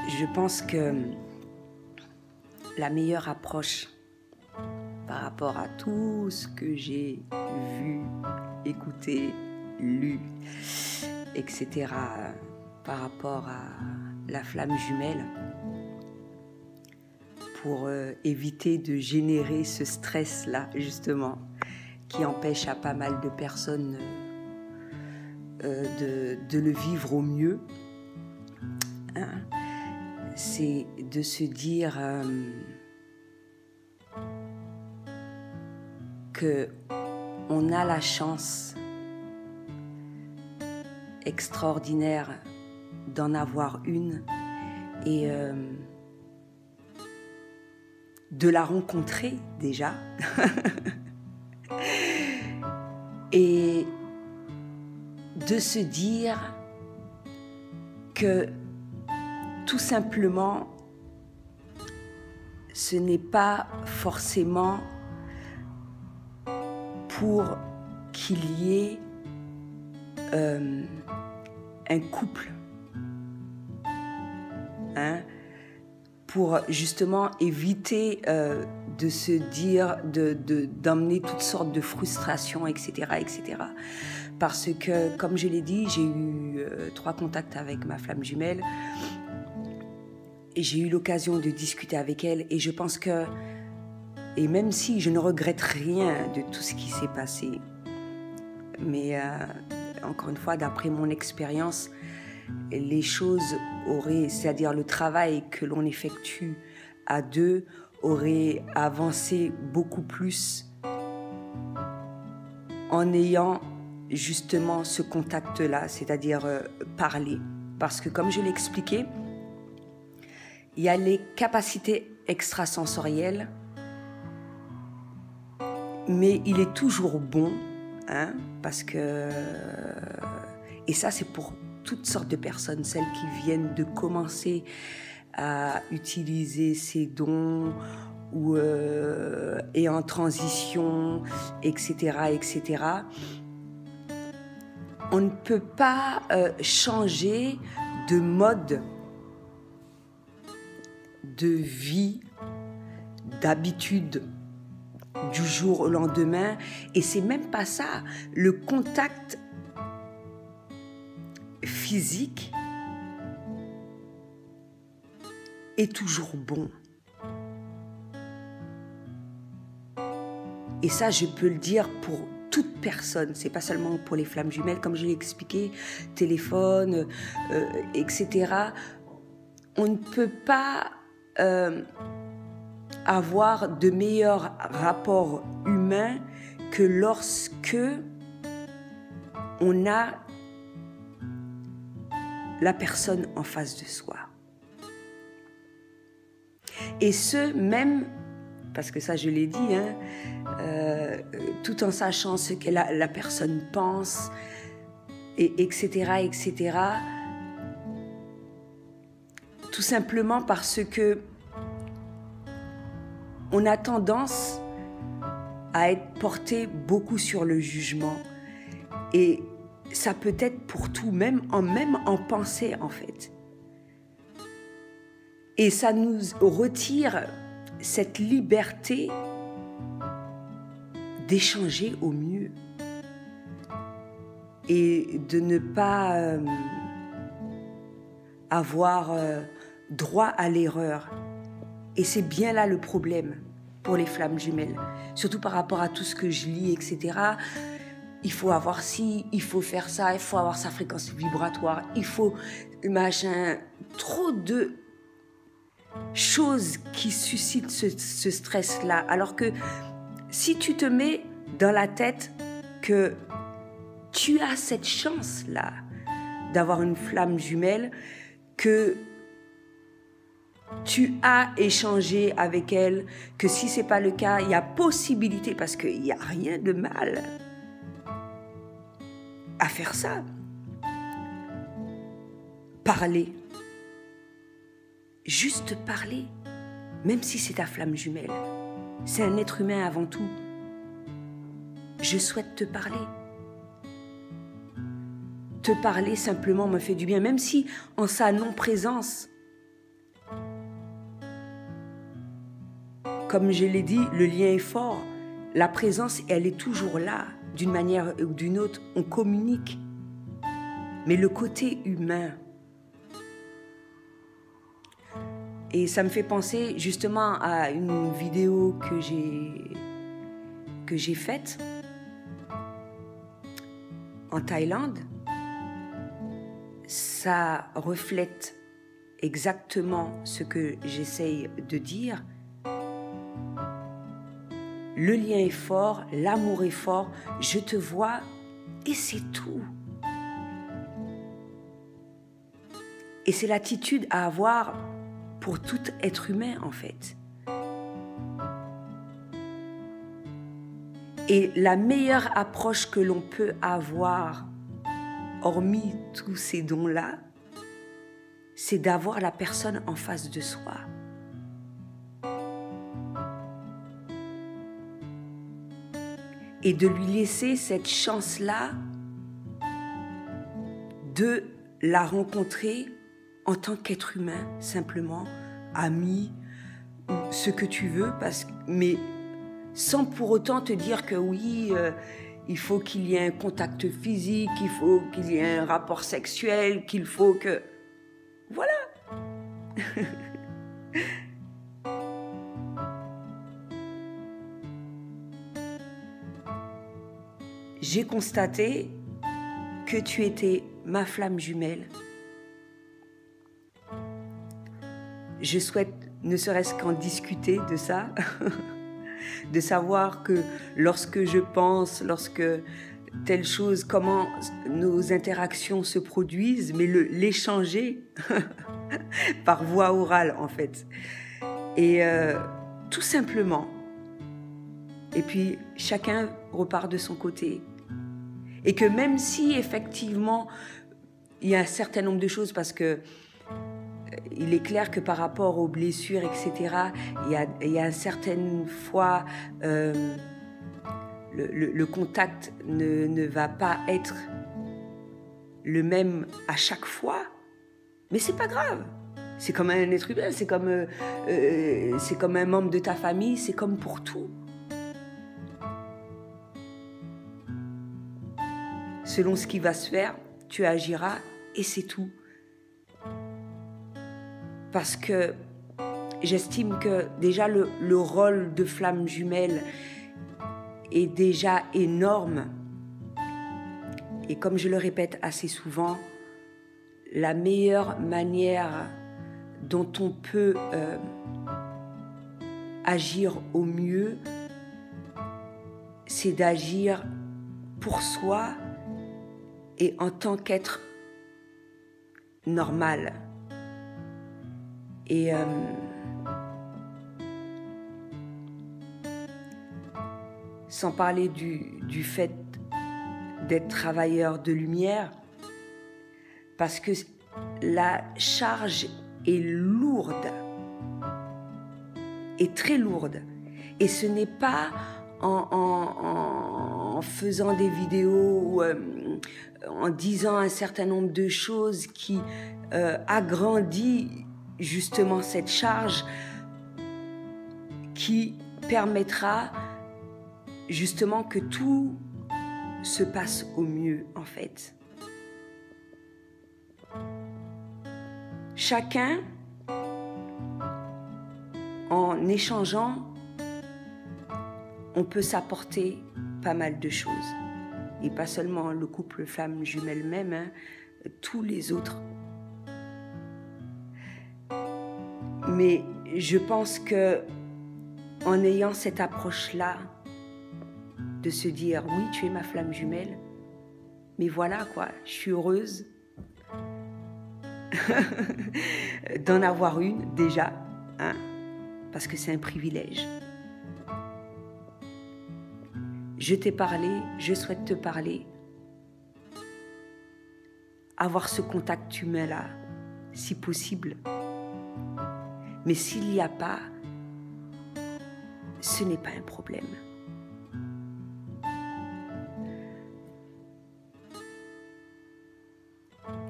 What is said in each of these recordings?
Je pense que la meilleure approche par rapport à tout ce que j'ai vu, écouté, lu, etc., par rapport à la flamme jumelle, pour éviter de générer ce stress-là, justement, qui empêche à pas mal de personnes de le vivre au mieux, hein, c'est de se dire que on a la chance extraordinaire d'en avoir une et de la rencontrer déjà et de se dire que tout simplement ce n'est pas forcément pour qu'il y ait un couple, hein, pour justement éviter de se dire, d'emmener toutes sortes de frustrations, etc., etc. Parce que, comme je l'ai dit, j'ai eu 3 contacts avec ma flamme jumelle et j'ai eu l'occasion de discuter avec elle et je pense que, et même si je ne regrette rien de tout ce qui s'est passé, mais encore une fois, d'après mon expérience, les choses auraient, c'est-à-dire le travail que l'on effectue à deux, aurait avancé beaucoup plus en ayant justement ce contact-là, c'est-à-dire parler. Parce que comme je l'ai expliqué, il y a les capacités extrasensorielles, mais il est toujours bon, hein, parce que... Et ça, c'est pour toutes sortes de personnes, celles qui viennent de commencer à utiliser ces dons ou et en transition, etc., etc. On ne peut pas changer de mode de vie, d'habitude du jour au lendemain, et c'est même pas ça. Le contact physique est toujours bon. Et ça, je peux le dire pour toute personne. C'est pas seulement pour les flammes jumelles, comme je l'ai expliqué, téléphone, etc. On ne peut pas avoir de meilleurs rapports humains que lorsque on a la personne en face de soi. Et ce, même, parce que ça je l'ai dit, hein, tout en sachant ce que la personne pense, et etc., etc., tout simplement parce que on a tendance à être porté beaucoup sur le jugement. Et ça peut être pour tout, même en pensée, en fait. Et ça nous retire cette liberté d'échanger au mieux. Et de ne pas avoir droit à l'erreur. Et c'est bien là le problème pour les flammes jumelles. Surtout par rapport à tout ce que je lis, etc. Il faut avoir ci, il faut faire ça, il faut avoir sa fréquence vibratoire, il faut machin. Trop de choses qui suscitent ce stress-là. Alors que si tu te mets dans la tête que tu as cette chance-là d'avoir une flamme jumelle, que tu as échangé avec elle, que si ce n'est pas le cas, il y a possibilité, parce qu'il n'y a rien de mal à faire ça. Parler. Juste parler. Même si c'est ta flamme jumelle. C'est un être humain avant tout. Je souhaite te parler. Te parler simplement me fait du bien, même si en sa non-présence, comme je l'ai dit, le lien est fort. La présence, elle est toujours là, d'une manière ou d'une autre. On communique. Mais le côté humain, et ça me fait penser justement à une vidéo que j'ai faite en Thaïlande. Ça reflète exactement ce que j'essaye de dire. Le lien est fort, l'amour est fort, je te vois et c'est tout. Et c'est l'attitude à avoir pour tout être humain en fait. Et la meilleure approche que l'on peut avoir, hormis tous ces dons-là, c'est d'avoir la personne en face de soi. Et de lui laisser cette chance-là de la rencontrer en tant qu'être humain, simplement, ami, ce que tu veux, mais sans pour autant te dire que oui, il faut qu'il y ait un contact physique, il faut qu'il y ait un rapport sexuel, qu'il faut que... Voilà. J'ai constaté que tu étais ma flamme jumelle. Je souhaite ne serait-ce qu'en discuter de ça, de savoir que lorsque je pense, lorsque telle chose, comment nos interactions se produisent, mais l'échanger par voie orale en fait. Et tout simplement. Et puis chacun repart de son côté. Et que même si effectivement il y a un certain nombre de choses, parce que il est clair que par rapport aux blessures, etc., il y a certaines fois le contact ne va pas être le même à chaque fois, mais c'est pas grave. C'est comme un être humain, c'est comme un membre de ta famille, c'est comme pour tout. Selon ce qui va se faire, tu agiras et c'est tout. Parce que j'estime que déjà le rôle de flamme jumelle est déjà énorme. Et comme je le répète assez souvent, la meilleure manière dont on peut agir au mieux, c'est d'agir pour soi et en tant qu'être normal. Et sans parler du fait d'être travailleur de lumière, parce que la charge est lourde, est très lourde. Et ce n'est pas en faisant des vidéos ou en disant un certain nombre de choses qui agrandit justement cette charge qui permettra justement que tout se passe au mieux en fait. Chacun, en échangeant, on peut s'apporter pas mal de choses. Et pas seulement le couple flamme jumelle même, hein, tous les autres. Mais je pense que en ayant cette approche-là, de se dire oui, tu es ma flamme jumelle, mais voilà quoi, je suis heureuse d'en avoir une déjà, hein, parce que c'est un privilège. Je t'ai parlé, je souhaite te parler. Avoir ce contact humain-là, si possible. Mais s'il n'y a pas, ce n'est pas un problème.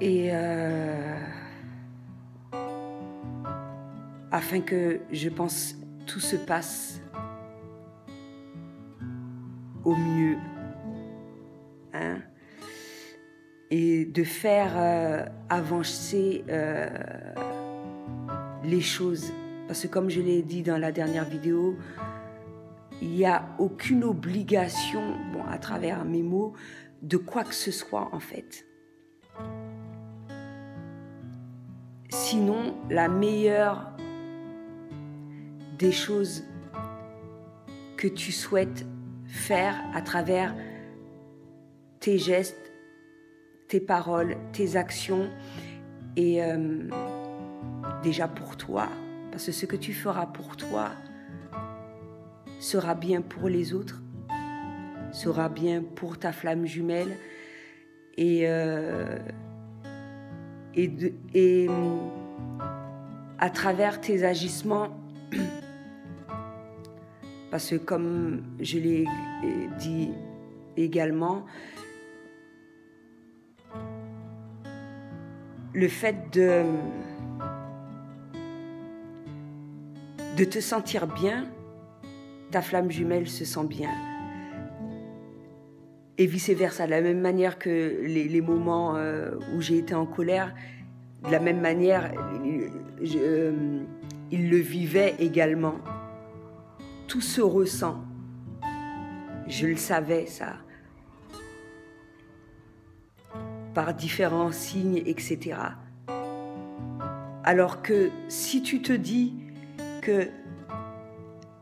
Et afin que, je pense, tout se passe au mieux. Hein? Et de faire avancer les choses. Parce que comme je l'ai dit dans la dernière vidéo, il n'y a aucune obligation, bon, à travers mes mots, de quoi que ce soit en fait. Sinon, la meilleure des choses que tu souhaites faire à travers tes gestes, tes paroles, tes actions, et déjà pour toi, parce que ce que tu feras pour toi sera bien pour les autres, sera bien pour ta flamme jumelle, et à travers tes agissements, parce que comme je l'ai dit également, le fait de te sentir bien, ta flamme jumelle se sent bien. Et vice-versa, de la même manière que les moments où j'ai été en colère, de la même manière, il le vivait également. Tout se ressent. Je le savais, ça. Par différents signes, etc. Alors que si tu te dis que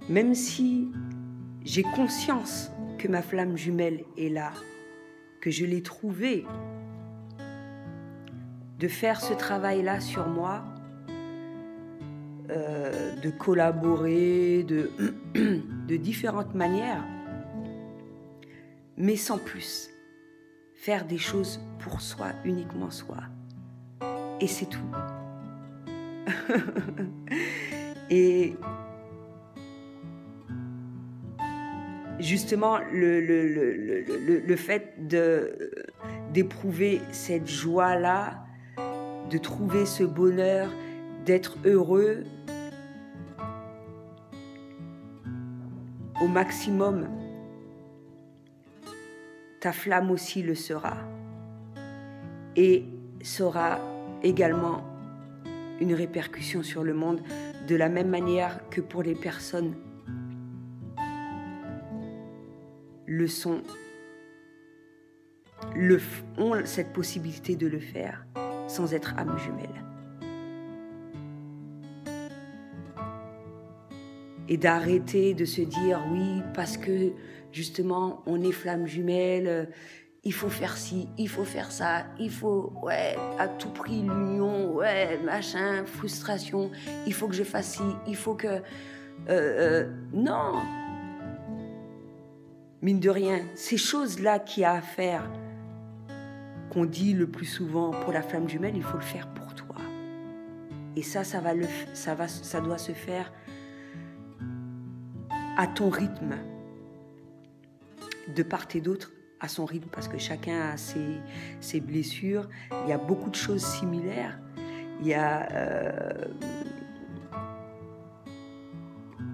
même si j'ai conscience que ma flamme jumelle est là, que je l'ai trouvée, de faire ce travail-là sur moi, de collaborer de différentes manières, mais sans plus. Faire des choses pour soi, uniquement soi. Et c'est tout. Et justement, le fait d'éprouver cette joie-là, de trouver ce bonheur, d'être heureux au maximum, ta flamme aussi le sera. Et sera également une répercussion sur le monde, de la même manière que pour les personnes ont cette possibilité de le faire sans être âme jumelle. Et d'arrêter de se dire oui, parce que justement on est flamme jumelle, il faut faire ci, il faut faire ça, il faut, ouais, à tout prix l'union, ouais, machin, frustration, il faut que je fasse ci, il faut que... non. Mine de rien, ces choses-là qu'il y a à faire, qu'on dit le plus souvent pour la flamme jumelle, il faut le faire pour toi. Et ça doit se faire à ton rythme, de part et d'autre, à son rythme, parce que chacun a ses blessures. Il y a beaucoup de choses similaires. Il y a,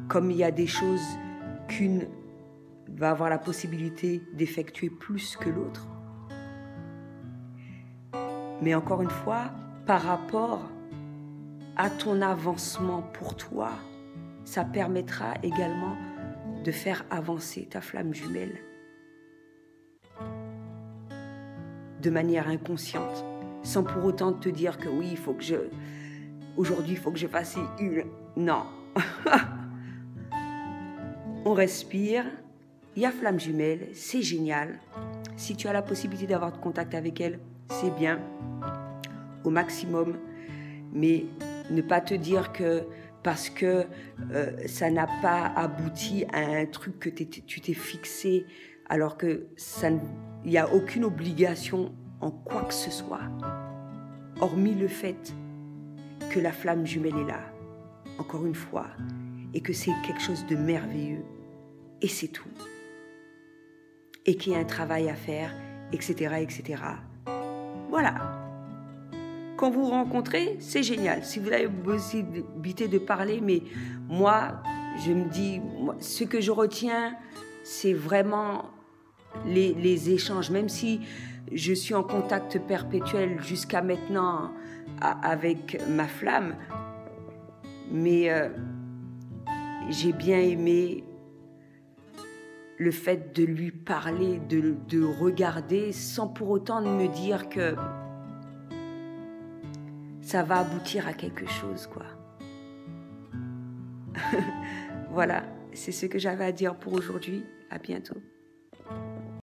comme il y a des choses qu'une va avoir la possibilité d'effectuer plus que l'autre. Mais encore une fois, par rapport à ton avancement pour toi, ça permettra également de faire avancer ta flamme jumelle de manière inconsciente, sans pour autant te dire que oui, aujourd'hui, il faut que je fasse une... Non. On respire, il y a flamme jumelle, c'est génial. Si tu as la possibilité d'avoir de contact avec elle, c'est bien, au maximum. Mais ne pas te dire que parce que ça n'a pas abouti à un truc que tu t'es fixé, alors que il n'y a aucune obligation en quoi que ce soit, hormis le fait que la flamme jumelle est là, encore une fois, et que c'est quelque chose de merveilleux, et c'est tout. Et qu'il y a un travail à faire, etc., etc. Voilà. Quand vous vous rencontrez, c'est génial. Si vous avez possibilité de parler, mais moi, je me dis, ce que je retiens, c'est vraiment les échanges, même si je suis en contact perpétuel jusqu'à maintenant avec ma flamme, mais j'ai bien aimé le fait de lui parler, de regarder, sans pour autant me dire que ça va aboutir à quelque chose, quoi. Voilà, c'est ce que j'avais à dire pour aujourd'hui. À bientôt.